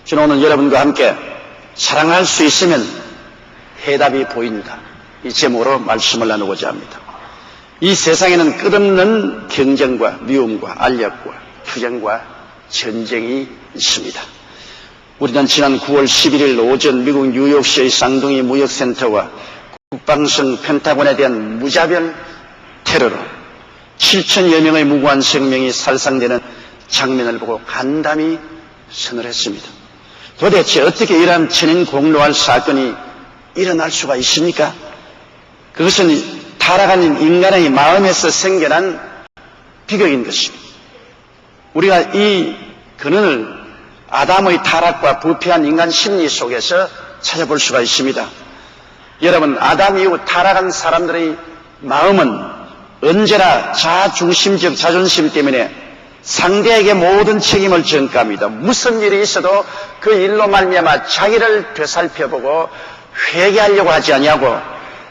저는 오늘 여러분과 함께 사랑할 수 있으면 해답이 보인다, 이 제목으로 말씀을 나누고자 합니다. 이 세상에는 끝없는 경쟁과 미움과 알력과 투쟁과 전쟁이 있습니다. 우리는 지난 9월 11일 오전 미국 뉴욕시의 쌍둥이 무역센터와 국방성 펜타곤에 대한 무자별 테러로 7천여 명의 무고한 생명이 살상되는 장면을 보고 간담이 서늘했습니다. 도대체 어떻게 이러한 천인공노할 사건이 일어날 수가 있습니까? 그것은 타락한 인간의 마음에서 생겨난 비극인 것입니다. 우리가 이 근원을 아담의 타락과 부패한 인간 심리 속에서 찾아볼 수가 있습니다. 여러분, 아담 이후 타락한 사람들의 마음은 언제나 자중심적 자존심 때문에 상대에게 모든 책임을 전가합니다. 무슨 일이 있어도 그 일로 말미암아 자기를 되살펴보고 회개하려고 하지 아니하고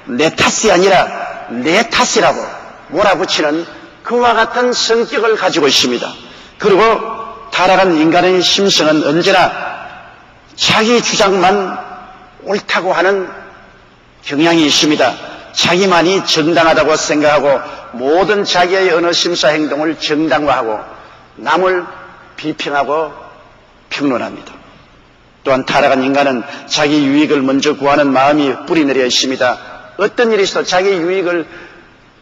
내 탓이 아니라 내 탓이라고 몰아붙이는 그와 같은 성격을 가지고 있습니다. 그리고 타락한 인간의 심성은 언제나 자기 주장만 옳다고 하는 경향이 있습니다. 자기만이 정당하다고 생각하고 모든 자기의 언어 심사 행동을 정당화하고 남을 비평하고 평론합니다. 또한 타락한 인간은 자기 유익을 먼저 구하는 마음이 뿌리내려 있습니다. 어떤 일이 있어도 자기 유익을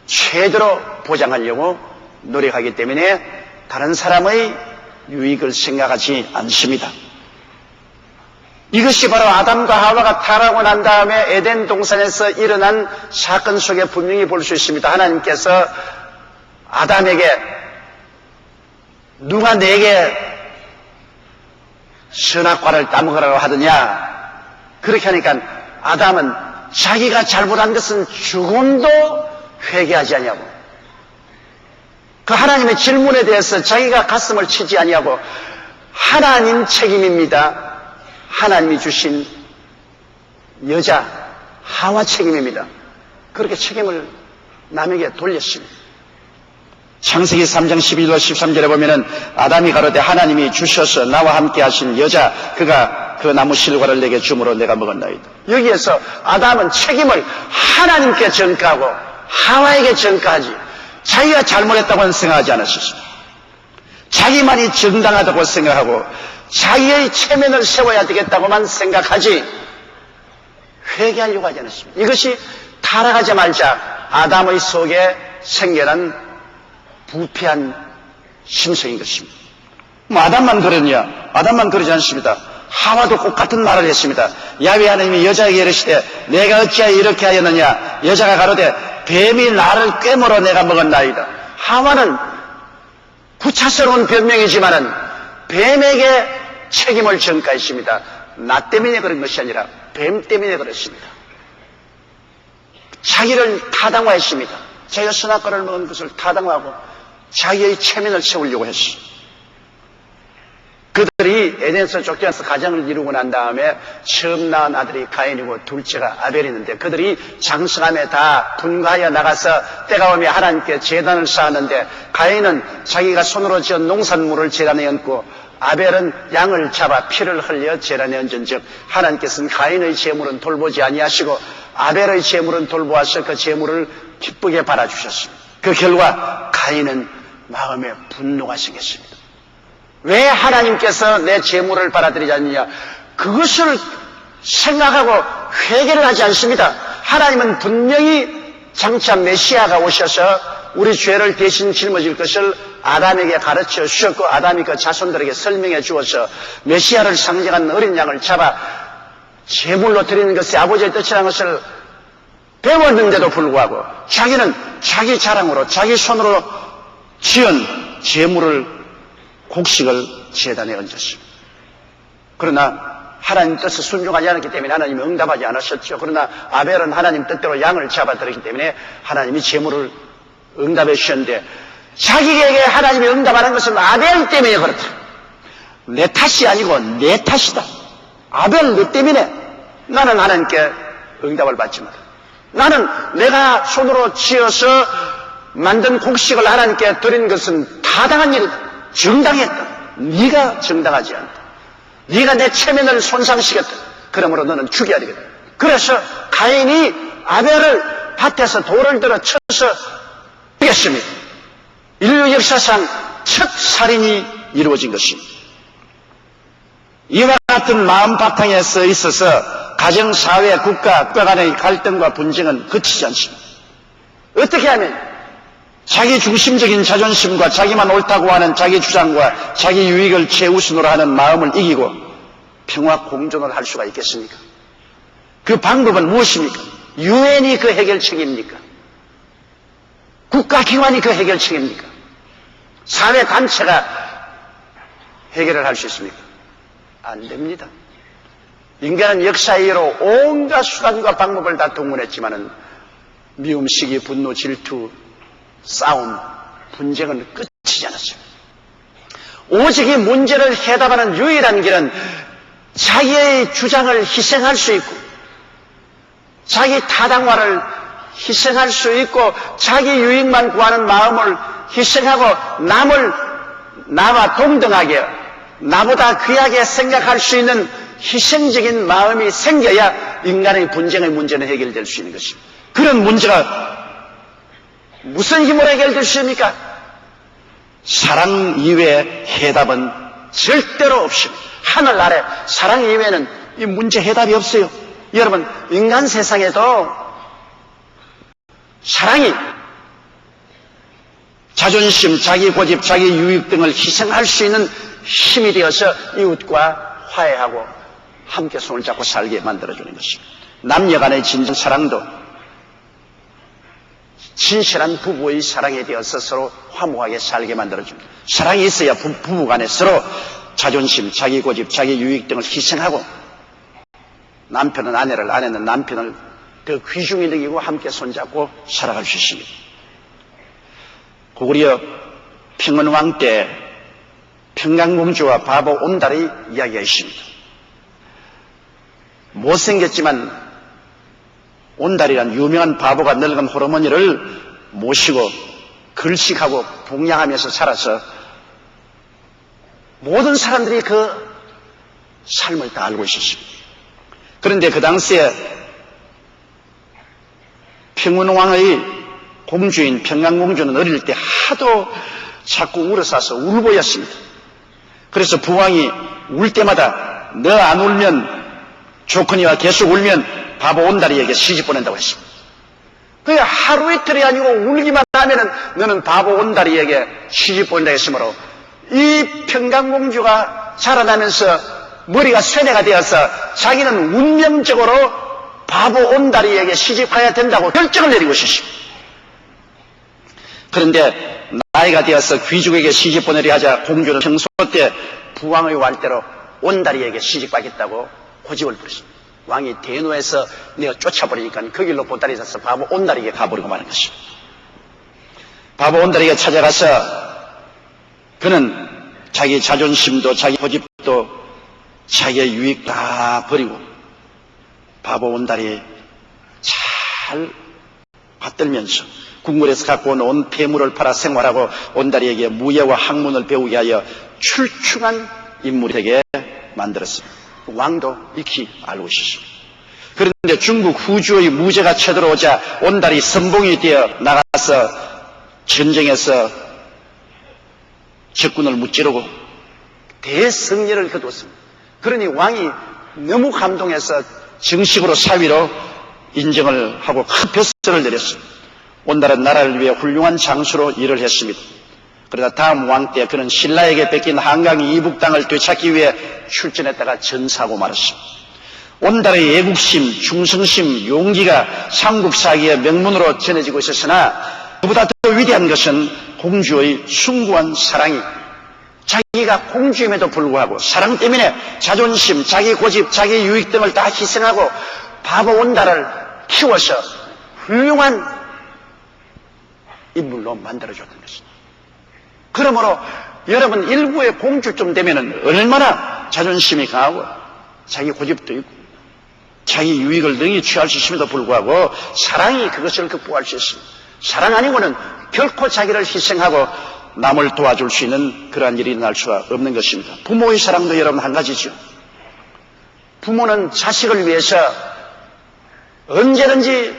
최대로 보장하려고 노력하기 때문에 다른 사람의 유익을 생각하지 않습니다. 이것이 바로 아담과 하와가 타락하고 난 다음에 에덴 동산에서 일어난 사건 속에 분명히 볼 수 있습니다. 하나님께서 아담에게 누가 내게 선악과를 따먹으라고 하더냐, 그렇게 하니까 아담은 자기가 잘못한 것은 조금도 회개하지 아니하고 그 하나님의 질문에 대해서 자기가 가슴을 치지 아니하고 하나님 책임입니다. 하나님이 주신 여자 하와 책임입니다. 그렇게 책임을 남에게 돌렸습니다. 창세기 3장 11절 13절에 보면은 아담이 가로되 하나님이 주셔서 나와 함께 하신 여자 그가 그 나무 실과를 내게 주므로 내가 먹었나이다. 여기에서 아담은 책임을 하나님께 전가하고 하와에게 전가하지 자기가 잘못했다고는 생각하지 않았습니다. 자기만이 정당하다고 생각하고 자기의 체면을 세워야 되겠다고만 생각하지 회개하려고 하지 않았습니다. 이것이 타락하자마자 아담의 속에 생겨난 부패한 심성인 것입니다. 아담만 그러냐? 아담만 그러지 않습니다. 하와도 똑같은 말을 했습니다. 야훼 하나님이 여자에게 이르시되 내가 어찌하여 이렇게 하였느냐? 여자가 가로되 뱀이 나를 꿰물어 내가 먹었나이다. 하와는 구차스러운 변명이지만은 뱀에게 책임을 전가했습니다. 나 때문에 그런 것이 아니라 뱀 때문에 그렇습니다. 자기를 타당화했습니다. 자기가 선악과를 먹은 것을 타당화하고 자기의 체면을 세우려고 했어. 그들이 에덴에서 쫓겨나서 가정을 이루고 난 다음에 처음 낳은 아들이 가인이고 둘째가 아벨이었는데 그들이 장성함에 다 분가하여 나가서 때가 오면 하나님께 제단을 쌓았는데 가인은 자기가 손으로 지은 농산물을 제단에 얹고 아벨은 양을 잡아 피를 흘려 제단에 얹은즉 하나님께서는 가인의 제물은 돌보지 아니하시고 아벨의 제물은 돌보아서 그 제물을 기쁘게 받아주셨습니다. 그 결과 가인은 마음에 분노가 생겼습니다. 왜 하나님께서 내 제물을 받아들이지 않느냐? 그것을 생각하고 회개를 하지 않습니다. 하나님은 분명히 장차 메시아가 오셔서 우리 죄를 대신 짊어질 것을 아담에게 가르쳐 주셨고 아담이 그 자손들에게 설명해 주어서 메시아를 상징하는 어린 양을 잡아 제물로 드리는 것이 아버지의 뜻이라는 것을 배웠는데도 불구하고 자기는 자기 자랑으로 자기 손으로 지은 제물을 곡식을 제단에 얹었습니다. 그러나 하나님 뜻을 순종하지 않았기 때문에 하나님이 응답하지 않으셨죠. 그러나 아벨은 하나님 뜻대로 양을 잡아들였기 때문에 하나님이 제물을 응답해 주셨는데 자기에게 하나님이 응답하는 것은 아벨 때문에 그렇다. 내 탓이 아니고 내 탓이다. 아벨 너 때문에 나는 하나님께 응답을 받지 못한다. 나는 내가 손으로 지어서 만든 곡식을 하나님께 드린 것은 타당한 일이다. 정당했다. 네가 정당하지 않다. 네가 내 체면을 손상시켰다. 그러므로 너는 죽여야 되겠다. 그래서 가인이 아벨을 밭에서 돌을 들어 쳐서 죽였습니다. 인류 역사상 첫 살인이 이루어진 것입니다. 이와 같은 마음 바탕에 서 있어서 가정, 사회, 국가 간의 갈등과 분쟁은 그치지 않습니다. 어떻게 하면 자기 중심적인 자존심과 자기만 옳다고 하는 자기 주장과 자기 유익을 최우선으로 하는 마음을 이기고 평화 공존을 할 수가 있겠습니까? 그 방법은 무엇입니까? 유엔이 그 해결책입니까? 국가기관이 그 해결책입니까? 사회단체가 해결을 할 수 있습니까? 안 됩니다. 인간은 역사 이후로 온갖 수단과 방법을 다 동원했지만은 미움, 시기, 분노, 질투, 싸움, 분쟁은 끝이지 않았어요. 오직 이 문제를 해답하는 유일한 길은 자기의 주장을 희생할 수 있고 자기 타당화를 희생할 수 있고 자기 유익만 구하는 마음을 희생하고 나와 동등하게 나보다 귀하게 생각할 수 있는 희생적인 마음이 생겨야 인간의 분쟁의 문제는 해결될 수 있는 것입니다. 그런 문제가 무슨 힘으로 해결될 수 있습니까? 사랑 이외의 해답은 절대로 없습니다. 하늘 아래 사랑 이외에는 이 문제 해답이 없어요. 여러분, 인간 세상에도 사랑이 자존심, 자기 고집, 자기 유익 등을 희생할 수 있는 힘이 되어서 이웃과 화해하고 함께 손을 잡고 살게 만들어주는 것입니다. 남녀 간의 진정 사랑도 진실한 부부의 사랑에 되어서 서로 화목하게 살게 만들어줍니다. 사랑이 있어야 부부 간에 서로 자존심, 자기 고집, 자기 유익 등을 희생하고 남편은 아내를, 아내는 남편을 그 귀중히 여기고 함께 손잡고 살아갈 수 있습니다. 고구려 평원왕 때 평강공주와 바보 온달의 이야기가 있습니다. 못생겼지만 온달이란 유명한 바보가 늙은 호르머니를 모시고 글식하고 봉양하면서 살아서 모든 사람들이 그 삶을 다 알고 있었습니다. 그런데 그 당시에 평원왕의 공주인 평강공주는 어릴 때 하도 자꾸 울어싸서 울보였습니다. 그래서 부왕이 울 때마다 너 안 울면 좋거니와 계속 울면 바보 온달이에게 시집 보낸다고 했습니다. 그게 하루 이틀이 아니고 울기만 하면은 너는 바보 온달이에게 시집 보낸다고 했으므로 이 평강공주가 자라나면서 머리가 쇠뇌가 되어서 자기는 운명적으로 바보 온달이에게 시집가야 된다고 결정을 내리고 있었습니다. 그런데 나이가 되어서 귀족에게 시집 보내려 하자 공주는 평소 때 부왕의 왈대로 온달이에게 시집가겠다고 고집을 부렸습니다. 왕이 대노해서 내가 쫓아버리니까 그 길로 보따리 져서 바보 온달이에게 가버리고 마는 것입니다. 바보 온달이에게 찾아가서 그는 자기 자존심도 자기 고집도 자기의 유익 다 버리고 바보 온달이 잘 받들면서 궁궐에서 갖고 온 폐물을 팔아 생활하고 온달이에게 무예와 학문을 배우게 하여 출중한 인물이 되게 만들었습니다. 왕도 익히 알고 있었습니다. 그런데 중국 후주의 무제가 쳐들어오자 온달이 선봉이 되어 나가서 전쟁에서 적군을 무찌르고 대승리를 거두었습니다. 그러니 왕이 너무 감동해서 정식으로 사위로 인정을 하고 큰 벼슬을 내렸습니다. 온달은 나라를 위해 훌륭한 장수로 일을 했습니다. 그러다 다음 왕 때 그는 신라에게 뺏긴 한강 이북 땅을 되찾기 위해 출전했다가 전사하고 말았습니다. 온달의 애국심, 충성심, 용기가 삼국사기의 명문으로 전해지고 있었으나 그보다 더 위대한 것은 공주의 숭고한 사랑이 자기가 공주임에도 불구하고 사랑 때문에 자존심, 자기 고집, 자기 유익 등을 다 희생하고 바보 온달을 키워서 훌륭한 인물로 만들어줬던 것입니다. 그러므로 여러분 일부의 공주쯤 되면은 얼마나 자존심이 강하고 자기 고집도 있고 자기 유익을 능히 취할 수 있음에도 불구하고 사랑이 그것을 극복할 수 있습니다. 사랑 아니고는 결코 자기를 희생하고 남을 도와줄 수 있는 그러한 일이 일어날 수가 없는 것입니다. 부모의 사랑도 여러분 한 가지죠. 부모는 자식을 위해서 언제든지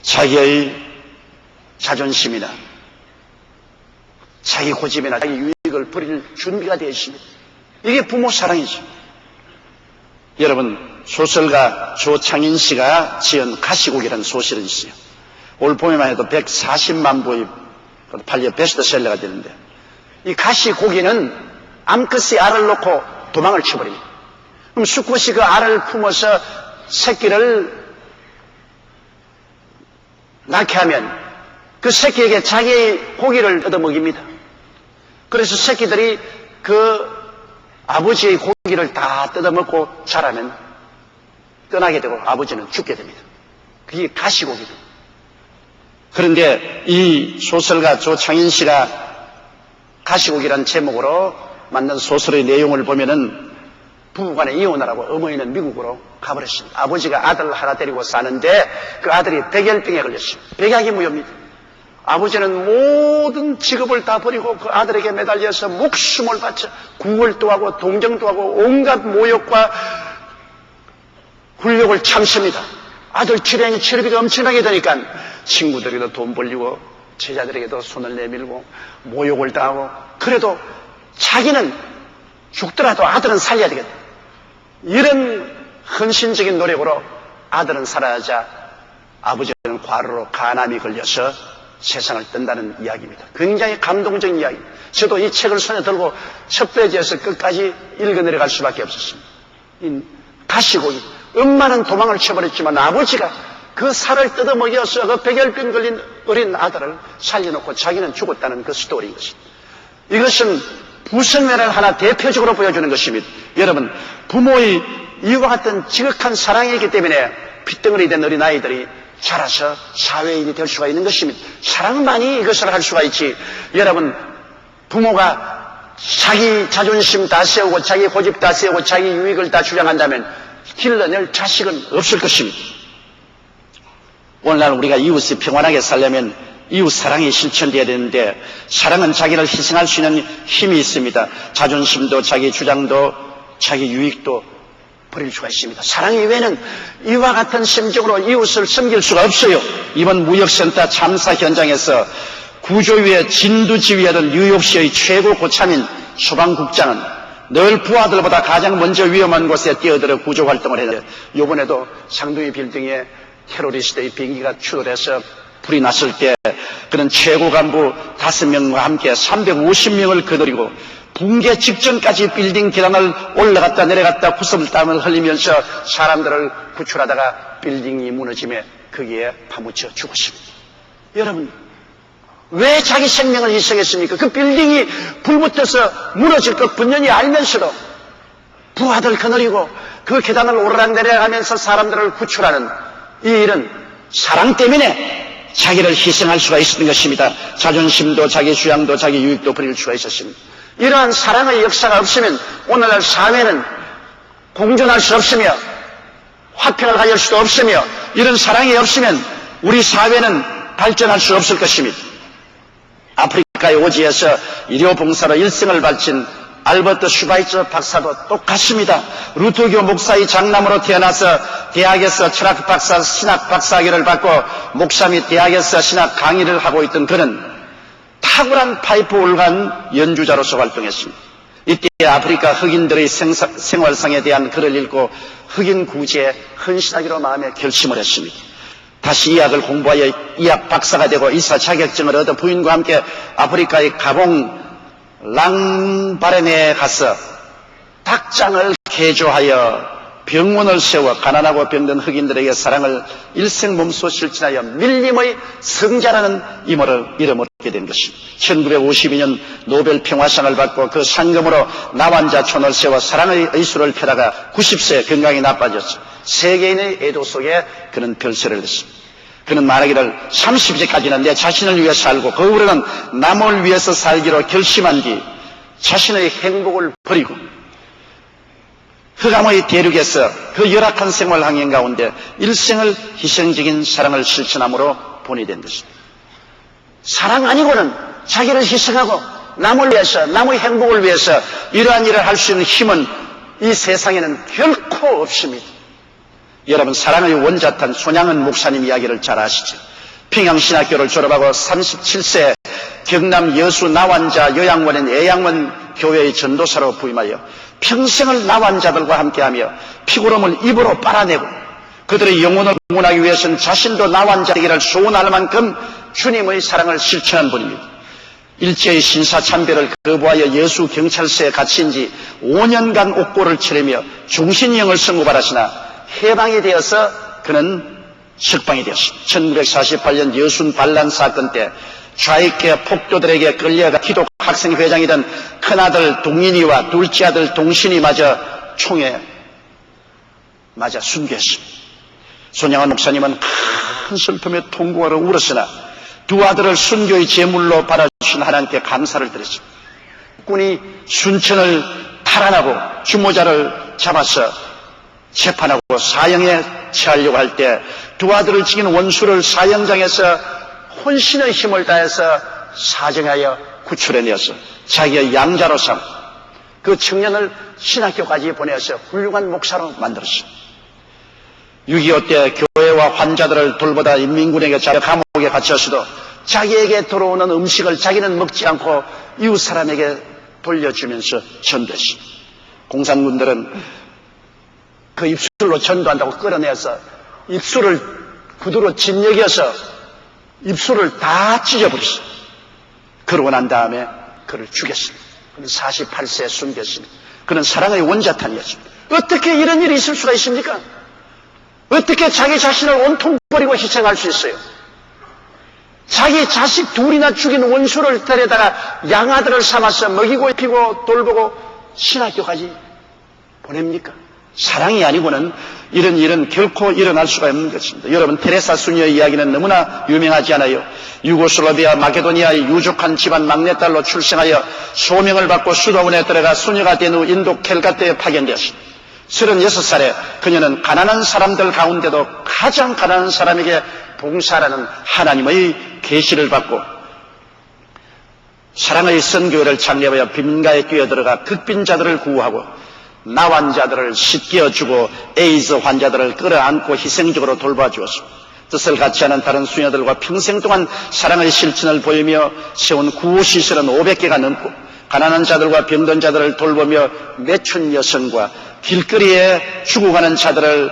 자기의 자존심이나 자기 고집이나 자기 유익을 버릴 준비가 되어 있습니다. 이게 부모 사랑이죠. 여러분, 소설가 조창인 씨가 지은 가시곡이라는 소설이 있어요. 올 봄에만 해도 140만 부의 팔려 베스트셀러가 되는데, 이 가시고기는 암컷의 알을 놓고 도망을 쳐버립니다. 그럼 수컷이 그 알을 품어서 새끼를 낳게 하면 그 새끼에게 자기의 고기를 얻어먹입니다. 그래서 새끼들이 그 아버지의 고기를 다 뜯어먹고 자라면 떠나게 되고 아버지는 죽게 됩니다. 그게 가시고기입니다. 그런데 이 소설가 조창인 씨가 가시고기란 제목으로 만든 소설의 내용을 보면은 부부간에 이혼을 하고 어머니는 미국으로 가버렸습니다. 아버지가 아들 하나 데리고 사는데 그 아들이 백열병에 걸렸습니다. 백약이 무효입니다. 아버지는 모든 직업을 다 버리고 그 아들에게 매달려서 목숨을 바쳐 구걸도 하고 동정도 하고 온갖 모욕과 굴욕을 참습니다. 아들 치료비가 엄청나게 되니까 친구들에게도 돈 벌리고 제자들에게도 손을 내밀고 모욕을 당하고, 그래도 자기는 죽더라도 아들은 살려야 되겠다. 이런 헌신적인 노력으로 아들은 살아야자 아버지는 과로로 간암이 걸려서 세상을 뜬다는 이야기입니다. 굉장히 감동적인 이야기. 저도 이 책을 손에 들고 첫 페이지에서 끝까지 읽어 내려갈 수밖에 없었습니다. 이 가시고기. 엄마는 도망을 쳐버렸지만 아버지가 그 살을 뜯어먹여서 그 백열병 걸린 어린 아들을 살려놓고 자기는 죽었다는 그 스토리인 것입니다. 이것은 부성면을 하나 대표적으로 보여주는 것입니다. 여러분, 부모의 이와 같은 지극한 사랑이기 때문에 핏덩어리 된 어린아이들이 자라서 사회인이 될 수가 있는 것입니다. 사랑만이 이것을 할 수가 있지. 여러분, 부모가 자기 자존심 다 세우고 자기 고집 다 세우고 자기 유익을 다 주장한다면 길러낼 자식은 없을 것입니다. 오늘날 우리가 이웃이 평안하게 살려면 이웃 사랑이 실천되어야 되는데, 사랑은 자기를 희생할 수 있는 힘이 있습니다. 자존심도 자기 주장도 자기 유익도 버릴 수가 있습니다. 사랑 이외에는 이와 같은 심정으로 이웃을 섬길 수가 없어요. 이번 무역센터 참사 현장에서 구조위에 진두지휘하던 뉴욕시의 최고 고참인 소방국장은 늘 부하들보다 가장 먼저 위험한 곳에 뛰어들어 구조활동을 했는데, 이번에도 상둥이 빌딩에 테러리스트의 비행기가 추돌해서 불이 났을 때 그는 최고 간부 5명과 함께 350명을 거느리고 붕괴 직전까지 빌딩 계단을 올라갔다 내려갔다 구슬땀을 흘리면서 사람들을 구출하다가 빌딩이 무너짐에 거기에 파묻혀 죽었습니다. 여러분, 왜 자기 생명을 희생했습니까? 그 빌딩이 불붙어서 무너질 것 분명히 알면서도 부하들 거느리고 그 계단을 오르락 내려가면서 사람들을 구출하는 이 일은 사랑 때문에 자기를 희생할 수가 있었던 것입니다. 자존심도 자기 주장도 자기 유익도 버릴 수가 있었습니다. 이러한 사랑의 역사가 없으면 오늘날 사회는 공존할 수 없으며 화평을 가질 수도 없으며, 이런 사랑이 없으면 우리 사회는 발전할 수 없을 것입니다. 아프리카의 오지에서 의료봉사로 일생을 바친 알버트 슈바이처 박사도 똑같습니다. 루터교 목사의 장남으로 태어나서 대학에서 철학 박사, 신학 박사학위를 받고 목사 및 대학에서 신학 강의를 하고 있던 그는 탁월한 파이프 올간 연주자로서 활동했습니다. 이때 아프리카 흑인들의 생활상에 대한 글을 읽고 흑인 구제에 헌신하기로 마음에 결심을 했습니다. 다시 이학을 공부하여 이학 박사가 되고 의사 자격증을 얻어 부인과 함께 아프리카의 가봉 랑바렌에 가서 닭장을 개조하여 병원을 세워 가난하고 병든 흑인들에게 사랑을 일생 몸소 실천하여 밀림의 성자라는 이름을 얻게 된 것입니다. 1952년 노벨 평화상을 받고 그 상금으로 나환자촌을 세워 사랑의 의수를 펴다가 90세 건강이 나빠졌죠. 세계인의 애도 속에 그는 별세를 했습니다. 그는 말하기를 30세까지는 내 자신을 위해 살고 그 후로는 남을 위해서 살기로 결심한 뒤 자신의 행복을 버리고 흑암의 대륙에서 그 열악한 생활 환경 가운데 일생을 희생적인 사랑을 실천함으로 본이 된 것입니다. 사랑 아니고는 자기를 희생하고 남을 위해서, 남의 행복을 위해서 이러한 일을 할 수 있는 힘은 이 세상에는 결코 결코 없습니다. 여러분, 사랑의 원자탄 손양은 목사님 이야기를 잘 아시죠? 평양신학교를 졸업하고 37세 경남 여수 나환자 요양원인 애양원 교회의 전도사로 부임하여 평생을 나환자들과 함께하며 피고름을 입으로 빨아내고 그들의 영혼을 구원하기 위해서는 자신도 나환자 되기를 소원할 만큼 주님의 사랑을 실천한 분입니다. 일제의 신사참배를 거부하여 여수 경찰서에 갇힌 지 5년간 옥고를 치르며 중신형을 선고받았으나 해방이 되어서 그는 석방이 되었습니다. 1948년 여순 반란 사건 때 좌익계 폭도들에게 끌려가 기독 학생회장이던 큰아들 동인이와 둘째 아들 동신이 마저 총에 맞아 순교했습니다. 손양원 목사님은 큰 슬픔에 통곡하러 울었으나 두 아들을 순교의 제물로 받아주신 하나님께 감사를 드렸습니다. 군이 순천을 탈환하고 주모자를 잡아서 재판하고 사형에 처하려고 할 때 두 아들을 죽인 원수를 사형장에서 혼신의 힘을 다해서 사정하여 구출해내어서 자기의 양자로 삼 그 청년을 신학교까지 보내서 훌륭한 목사로 만들었습니다. 6.25 때 교회와 환자들을 돌보다 인민군에게 잡혀 감옥에 갇혔어도 자기에게 들어오는 음식을 자기는 먹지 않고 이웃 사람에게 돌려주면서 전도했습니다. 공산군들은 그 입술로 전도한다고 끌어내서 입술을 구두로 짓여겨서 입술을 다 찢어버렸어요. 그러고 난 다음에 그를 죽였습니다. 그는 48세에 숨겼습니다. 그는 사랑의 원자탄이었습니다. 어떻게 이런 일이 있을 수가 있습니까? 어떻게 자기 자신을 온통 버리고 희생할 수 있어요? 자기 자식 둘이나 죽인 원수를 데려다가 양아들을 삼아서 먹이고 입히고 돌보고 신학교까지 보냅니까? 사랑이 아니고는 이런 일은 결코 일어날 수가 없는 것입니다. 여러분, 테레사 수녀의 이야기는 너무나 유명하지 않아요? 유고슬라비아 마케도니아의 유족한 집안 막내딸로 출생하여 소명을 받고 수도원에 들어가 수녀가 된 후 인도 켈가트에 파견되었습니다. 36살에 그녀는 가난한 사람들 가운데도 가장 가난한 사람에게 봉사하라는 하나님의 계시를 받고 사랑의 선교회를 창립하여 빈가에 뛰어들어가 극빈자들을 구호하고 나환자들을 씻겨주고 에이즈 환자들을 끌어안고 희생적으로 돌봐주었습니다. 뜻을 같이 하는 다른 수녀들과 평생 동안 사랑의 실천을 보이며 세운 구호시설은 500개가 넘고 가난한 자들과 병든 자들을 돌보며 매춘 여성과 길거리에 죽어가는 자들을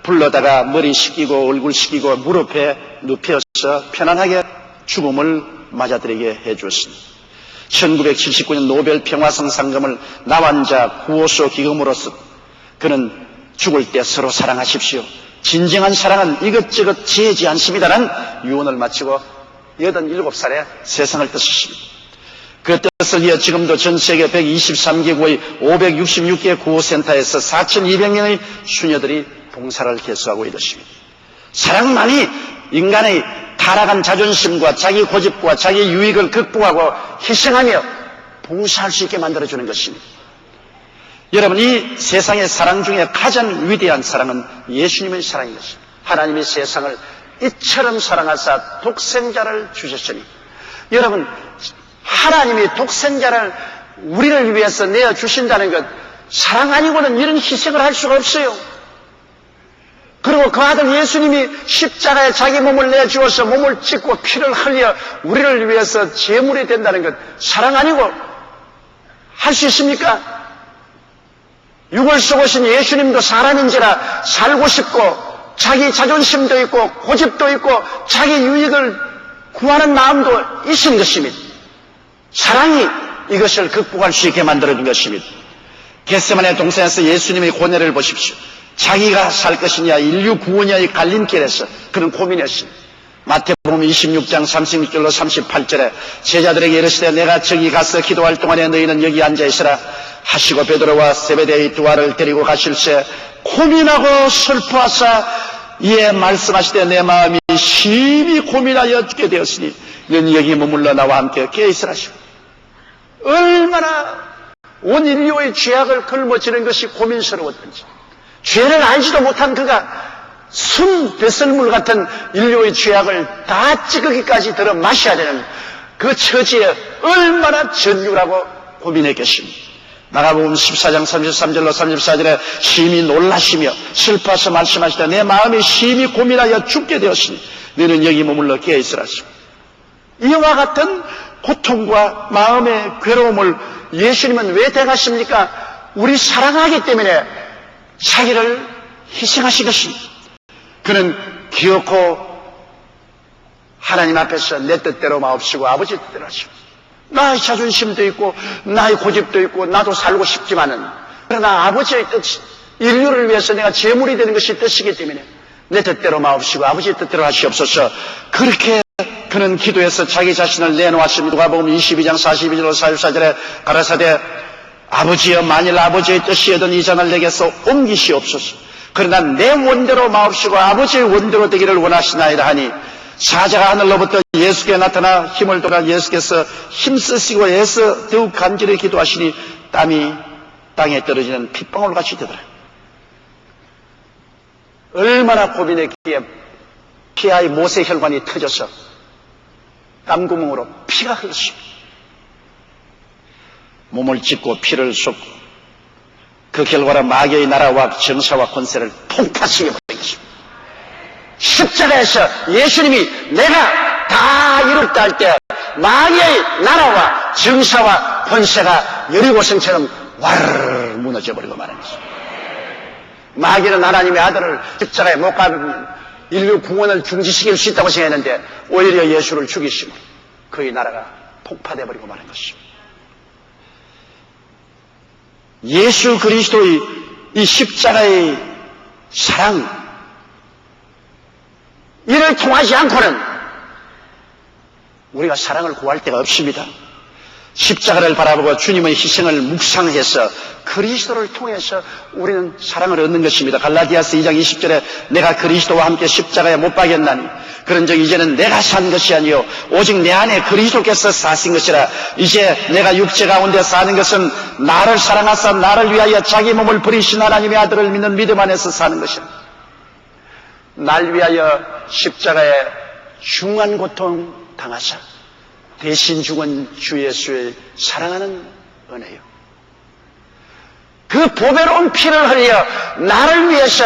불러다가 머리 씻기고 얼굴 씻기고 무릎에 눕혀서 편안하게 죽음을 맞아들이게 해주었습니다. 1979년 노벨 평화상 상금을 나환자 구호소 기금으로써 그는 죽을 때 서로 사랑하십시오. 진정한 사랑은 이것저것 재지 않습니다라는 유언을 마치고 87살에 세상을 떠났습니다. 그 뜻을 이어 지금도 전 세계 123개국의 566개 구호센터에서 4,200명의 수녀들이 봉사를 개수하고 있습니다. 사랑만이 인간의 타락한 자존심과 자기 고집과 자기 유익을 극복하고 희생하며 봉사할 수 있게 만들어주는 것입니다. 여러분, 이 세상의 사랑 중에 가장 위대한 사랑은 예수님의 사랑인 것입니다. 하나님이 세상을 이처럼 사랑하사 독생자를 주셨으니, 여러분, 하나님이 독생자를 우리를 위해서 내어주신다는 것, 사랑 아니고는 이런 희생을 할 수가 없어요. 그리고 그 아들 예수님이 십자가에 자기 몸을 내주어서 몸을 찢고 피를 흘려 우리를 위해서 제물이 된다는 것, 사랑 아니고 할 수 있습니까? 육을 썩으신 예수님도 사람인지라 살고 싶고 자기 자존심도 있고 고집도 있고 자기 유익을 구하는 마음도 있은 것입니다. 사랑이 이것을 극복할 수 있게 만들어준 것입니다. 겟세마네 동산에서 예수님의 고뇌를 보십시오. 자기가 살 것이냐 인류 구원이냐의 갈림길에서 그는 고민했습니다. 마태복음 26장 36절로 38절에 제자들에게 이르시되 내가 저기 가서 기도할 동안에 너희는 여기 앉아있으라 하시고 베드로와 세베대의 두 아를 데리고 가실새 고민하고 슬퍼하사 이에 말씀하시되 내 마음이 심히 고민하여 죽게 되었으니 너는 여기 머물러 나와 함께 깨어있으라 하시고, 얼마나 온 인류의 죄악을 걸머지는 것이 고민스러웠던지, 죄를 알지도 못한 그가 순 배설물 같은 인류의 죄악을 다 찌꺼기까지 들어 마셔야 되는 그 처지에 얼마나 전율하고 고민했겠습니까? 마가복음 14장 33절로 34절에 심히 놀라시며 슬퍼서 말씀하시되 내 마음이 심히 고민하여 죽게 되었으니 너는 여기 머물러 깨어있으라 하시고, 이와 같은 고통과 마음의 괴로움을 예수님은 왜 당하십니까? 우리 사랑하기 때문에 자기를 희생하신 것입니다. 그는 기어코 하나님 앞에서 내 뜻대로 마옵시고 아버지 뜻대로 하시고, 나의 자존심도 있고 나의 고집도 있고 나도 살고 싶지만은, 그러나 아버지의 뜻, 인류를 위해서 내가 제물이 되는 것이 뜻이기 때문에 내 뜻대로 마옵시고 아버지 뜻대로 하시옵소서. 그렇게 그는 기도해서 자기 자신을 내놓았습니다. 누가복음 22장 42절로 44절에 가라사대 아버지여, 만일 아버지의 뜻이여든 이 잔을 내게서 옮기시옵소서. 그러나 내 원대로 마옵시고 아버지의 원대로 되기를 원하시나이다 하니, 사자가 하늘로부터 예수께 나타나 힘을 돌아 예수께서 힘쓰시고 애써 더욱 간절히 기도하시니 땀이 땅에 떨어지는 핏방울같이 되더라. 얼마나 고민했기에 피하의 모세혈관이 터져서 땀구멍으로 피가 흘렀습니다. 몸을 찢고 피를 쏟고 그 결과로 마귀의 나라와 정사와 권세를 폭파시켜 버린 것입니다. 십자가에서 예수님이 내가 다 이뤘다 할 때 마귀의 나라와 정사와 권세가 여리고성처럼 와르르 무너져 버리고 마는 것입니다. 마귀는 하나님의 아들을 십자가에 못 가면 인류 구원을 중지시킬 수 있다고 생각했는데 오히려 예수를 죽이심으로 그의 나라가 폭파되어 버리고 마는 것입니다. 예수 그리스도의 이 십자가의 사랑, 이를 통하지 않고는 우리가 사랑을 구할 데가 없습니다. 십자가를 바라보고 주님의 희생을 묵상해서 그리스도를 통해서 우리는 사랑을 얻는 것입니다. 갈라디아서 2장 20절에 내가 그리스도와 함께 십자가에 못 박였나니 그런즉 이제는 내가 산 것이 아니요 오직 내 안에 그리스도께서 사신 것이라. 이제 내가 육체 가운데 사는 것은 나를 사랑하사 나를 위하여 자기 몸을 버리신 하나님의 아들을 믿는 믿음 안에서 사는 것이라. 날 위하여 십자가에 중한 고통 당하사 대신 죽은 주 예수의 사랑하는 은혜요, 그 보배로운 피를 흘려 나를 위해서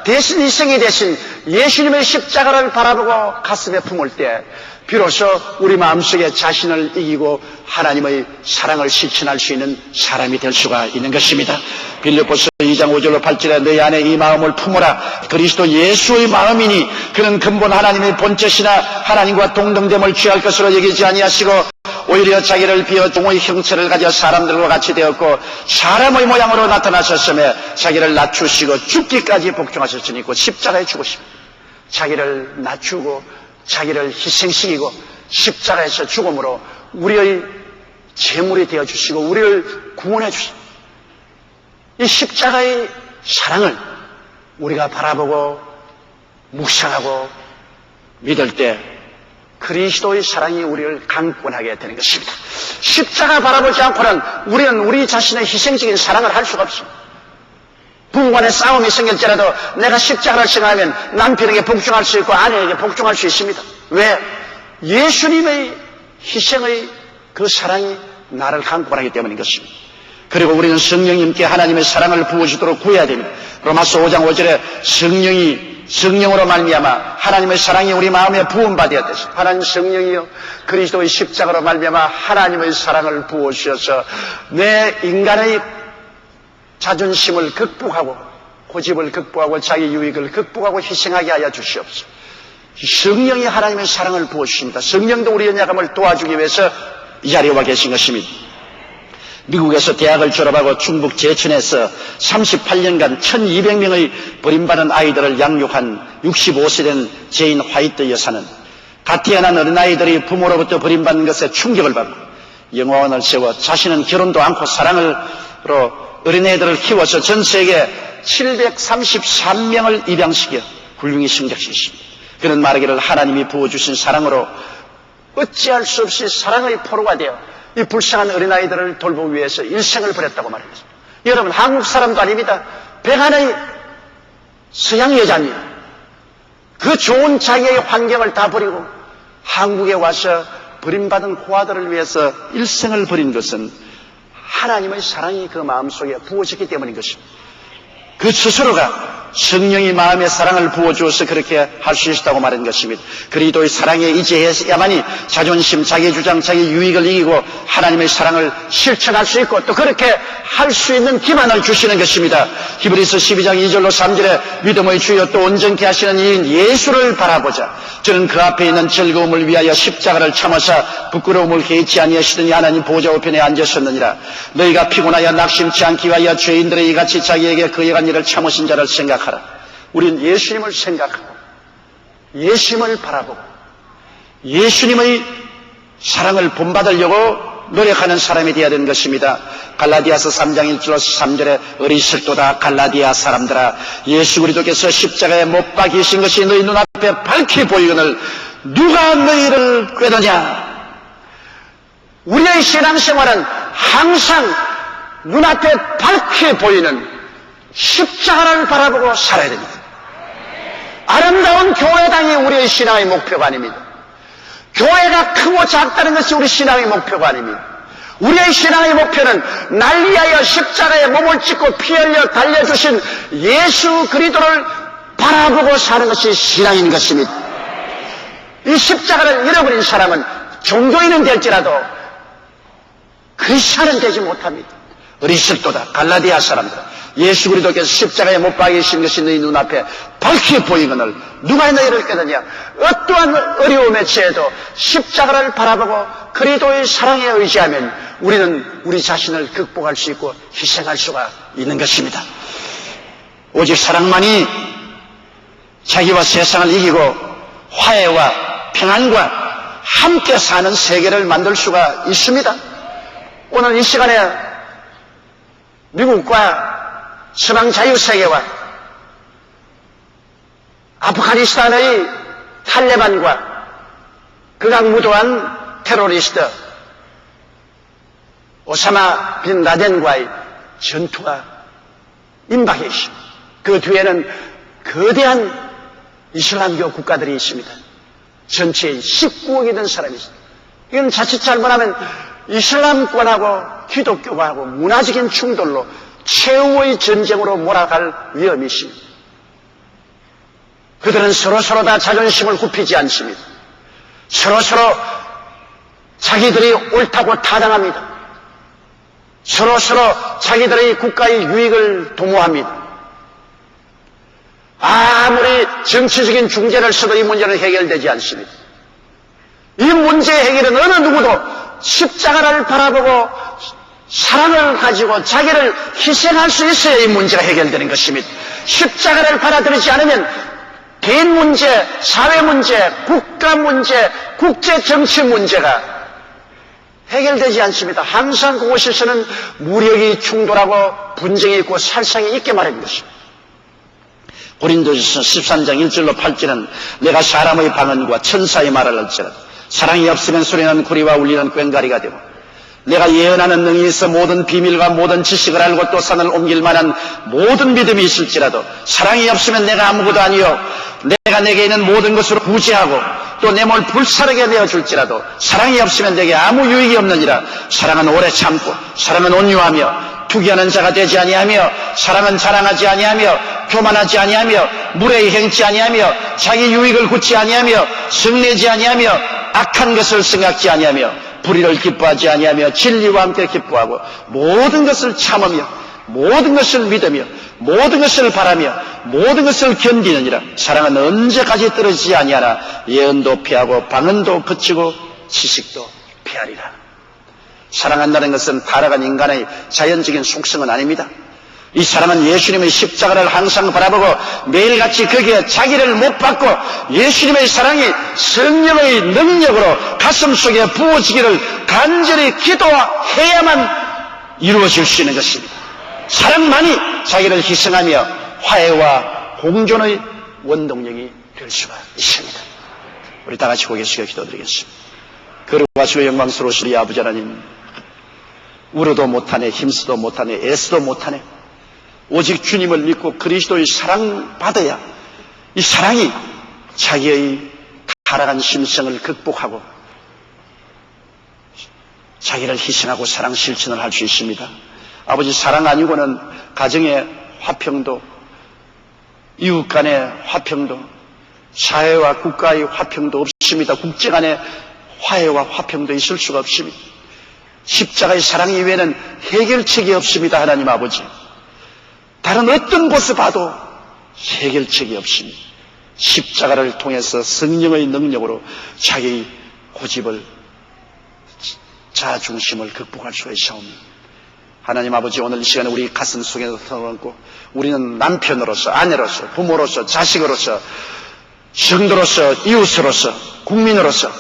대신 희생이 되신 예수님의 십자가를 바라보고 가슴에 품을 때 비로소 우리 마음속에 자신을 이기고 하나님의 사랑을 실천할 수 있는 사람이 될 수가 있는 것입니다. 빌립보서 2장 5절로 8절에 너희 안에 이 마음을 품어라. 그리스도 예수의 마음이니 그는 근본 하나님의 본체시나 하나님과 동등됨을 취할 것으로 여기지 아니하시고 오히려 자기를 비어 종의 형체를 가져 사람들과 같이 되었고 사람의 모양으로 나타나셨으며 자기를 낮추시고 죽기까지 복종하셨으니 곧 십자가에 죽으십니다. 자기를 낮추고 자기를 희생시키고 십자가에서 죽음으로 우리의 제물이 되어주시고 우리를 구원해 주십니다. 이 십자가의 사랑을 우리가 바라보고 묵상하고 믿을 때 그리스도의 사랑이 우리를 강권하게 되는 것입니다. 십자가 바라보지 않고는 우리는 우리 자신의 희생적인 사랑을 할 수가 없습니다. 부부간의 싸움이 생길지라도 내가 십자가를 생각하면 남편에게 복종할 수 있고 아내에게 복종할 수 있습니다. 왜? 예수님의 희생의 그 사랑이 나를 강권하기 때문인 것입니다. 그리고 우리는 성령님께 하나님의 사랑을 부어주도록 구해야 됩니다. 로마서 5장 5절에 성령으로 말미암아 하나님의 사랑이 우리 마음에 부음받았듯이 하나님 성령이여 그리스도의 십자가로 말미암아 하나님의 사랑을 부어주셔서 내 인간의 자존심을 극복하고 고집을 극복하고 자기 유익을 극복하고 희생하게 하여 주시옵소서. 성령이 하나님의 사랑을 부어주십니다. 성령도 우리 연약함을 도와주기 위해서 이 자리에 와 계신 것입니다. 미국에서 대학을 졸업하고 중국 제천에서 38년간 1200명의 버림받은 아이들을 양육한 65세 된 제인 화이트 여사는 갓 태어난 어린아이들이 부모로부터 버림받는 것에 충격을 받고 영화관을 세워 자신은 결혼도 않고 사랑으로 어린애들을 키워서 전 세계 733명을 입양시켜 훌륭히 성장시켰습니다. 그는 말하기를 하나님이 부어주신 사랑으로 어찌할 수 없이 사랑의 포로가 되어 이 불쌍한 어린아이들을 돌보기 위해서 일생을 버렸다고 말합니다. 여러분, 한국 사람도 아닙니다. 백안의 서양 여자입니다. 그 좋은 자기의 환경을 다 버리고 한국에 와서 버림받은 고아들을 위해서 일생을 버린 것은 하나님의 사랑이 그 마음속에 부어졌기 때문인 것입니다. 그 스스로가 성령이 마음에 사랑을 부어주어서 그렇게 할 수 있다고 말한 것입니다. 그리스도의 사랑에 의지해야만이 자존심, 자기 주장, 자기 유익을 이기고 하나님의 사랑을 실천할 수 있고 또 그렇게 할 수 있는 기반을 주시는 것입니다. 히브리서 12장 2절로 3절에 믿음의 주여 또 온전케 하시는 이인 예수를 바라보자. 저는 그 앞에 있는 즐거움을 위하여 십자가를 참으사 부끄러움을 개의치 아니하시더니 하나님 보좌 우편에 앉으셨느니라. 너희가 피곤하여 낙심치 않기 위하여 죄인들의 이같이 자기에게 그 여간 일을 참으신 자를 생각하라. 우리는 예수님을 생각하고 예수님을 바라보고 예수님의 사랑을 본받으려고 노력하는 사람이 되어야 되는 것입니다. 갈라디아서 3장 1절로 3절에 어리석도다 갈라디아 사람들아 예수 그리스도께서 십자가에 못 박히신 것이 너희 눈앞에 밝히 보이거늘 누가 너희를 꾀느냐. 우리의 신앙생활은 항상 눈앞에 밝히 보이는 십자가를 바라보고 살아야 됩니다. 아름다운 교회당이 우리의 신앙의 목표가 아닙니다. 교회가 크고 작다는 것이 우리 신앙의 목표가 아닙니다. 우리의 신앙의 목표는 날 위하여 십자가에 몸을 찢고 피 흘려 달려주신 예수 그리스도를 바라보고 사는 것이 신앙인 것입니다. 이 십자가를 잃어버린 사람은 종교인은 될지라도 크리스천은 되지 못합니다. 어리석도다 갈라디아 사람들 예수 그리스도께서 십자가에 못 박히신 것이 너희 눈앞에 밝히 보이거늘 누가 너희를 꾀느냐. 어떠한 어려움에 처해도 십자가를 바라보고 그리스도의 사랑에 의지하면 우리는 우리 자신을 극복할 수 있고 희생할 수가 있는 것입니다. 오직 사랑만이 자기와 세상을 이기고 화해와 평안과 함께 사는 세계를 만들 수가 있습니다. 오늘 이 시간에 미국과 서방 자유세계와 아프가니스탄의 탈레반과 극악 무도한 테러리스트 오사마 빈 라덴과의 전투가 임박해 있습니다. 그 뒤에는 거대한 이슬람교 국가들이 있습니다. 전체에 19억이 된 사람이 있습니다. 이건 자칫 잘못하면 이슬람권하고 기독교하고 문화적인 충돌로 최후의 전쟁으로 몰아갈 위험이 있습니다. 그들은 서로서로 다 자존심을 굽히지 않습니다. 서로서로 자기들이 옳다고 타당합니다. 서로서로 자기들의 국가의 유익을 도모합니다. 아무리 정치적인 중재를 써도 이 문제는 해결되지 않습니다. 이 문제의 해결은 어느 누구도 십자가를 바라보고 사랑을 가지고 자기를 희생할 수 있어야 이 문제가 해결되는 것입니다. 십자가를 받아들이지 않으면 개인 문제, 사회 문제, 국가 문제, 국제 정치 문제가 해결되지 않습니다. 항상 그곳에서는 무력이 충돌하고 분쟁이 있고 살상이 있게 마련인 것입니다. 고린도전서 13장 1절로 8절은 내가 사람의 방언과 천사의 말을 할지라도 사랑이 없으면 소리나는 구리와 울리는 꽹과리가 되고 내가 예언하는 능이 있어 모든 비밀과 모든 지식을 알고 또 산을 옮길 만한 모든 믿음이 있을지라도 사랑이 없으면 내가 아무것도 아니요 내가 내게 있는 모든 것으로 구제하고 또 내 몸을 불사르게 내어줄지라도 사랑이 없으면 내게 아무 유익이 없느니라. 사랑은 오래 참고 사랑은 온유하며 투기하는 자가 되지 아니하며 사랑은 자랑하지 아니하며 교만하지 아니하며 무례히 행치 아니하며 자기 유익을 굳지 아니하며 성내지 아니하며 악한 것을 생각지 아니하며 불의를 기뻐하지 아니하며 진리와 함께 기뻐하고 모든 것을 참으며 모든 것을 믿으며 모든 것을 바라며 모든 것을 견디느니라. 사랑은 언제까지 떨어지지 아니하나 예언도 피하고 방언도 그치고 지식도 피하리라. 사랑한다는 것은 타락한 인간의 자연적인 속성은 아닙니다. 이 사람은 예수님의 십자가를 항상 바라보고 매일같이 거기에 자기를 못 받고 예수님의 사랑이 성령의 능력으로 가슴속에 부어지기를 간절히 기도해야만 이루어질 수 있는 것입니다. 사랑만이 자기를 희생하며 화해와 공존의 원동력이 될 수가 있습니다. 우리 다 같이 고개 숙여 기도드리겠습니다. 거룩하시고 영광스러우신 우리 아버지 하나님, 울어도 못하네, 힘쓰도 못하네, 애쓰도 못하네. 오직 주님을 믿고 그리스도의 사랑 받아야 이 사랑이 자기의 타락한 심성을 극복하고 자기를 희생하고 사랑 실천을 할 수 있습니다. 아버지, 사랑 아니고는 가정의 화평도, 이웃 간의 화평도, 사회와 국가의 화평도 없습니다. 국제 간의 화해와 화평도 있을 수가 없습니다. 십자가의 사랑 이외에는 해결책이 없습니다. 하나님 아버지, 다른 어떤 곳을 봐도 해결책이 없습니다. 십자가를 통해서 성령의 능력으로 자기의 고집을, 자중심을 극복할 수가 있사옵니다. 하나님 아버지, 오늘 이 시간에 우리 가슴 속에서 터놓고 우리는 남편으로서, 아내로서, 부모로서, 자식으로서, 성도로서, 이웃으로서, 국민으로서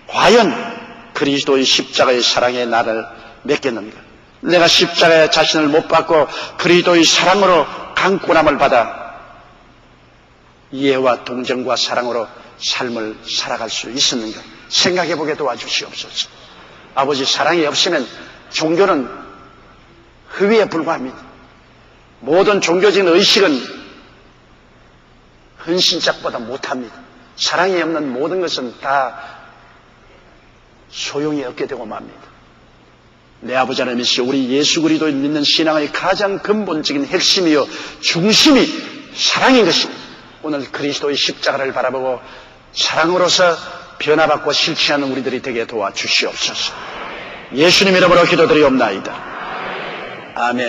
과연 그리스도의 십자가의 사랑에 나를 맺겠는가? 내가 십자가에 자신을 못 받고 그리스도의 사랑으로 강권함을 받아 이해와 동정과 사랑으로 삶을 살아갈 수 있었는가? 생각해보게 도와주시옵소서. 아버지, 사랑이 없으면 종교는 허위에 불과합니다. 모든 종교적인 의식은 헌신짝보다 못합니다. 사랑이 없는 모든 것은 다 소용이 없게 되고 맙니다. 내 아버지 하나님이시여, 우리 예수 그리스도를 믿는 신앙의 가장 근본적인 핵심이요 중심이 사랑인 것입니다. 오늘 그리스도의 십자가를 바라보고 사랑으로서 변화받고 실천하는 우리들이 되게 도와주시옵소서. 예수님 이름으로 기도드리옵나이다. 아멘.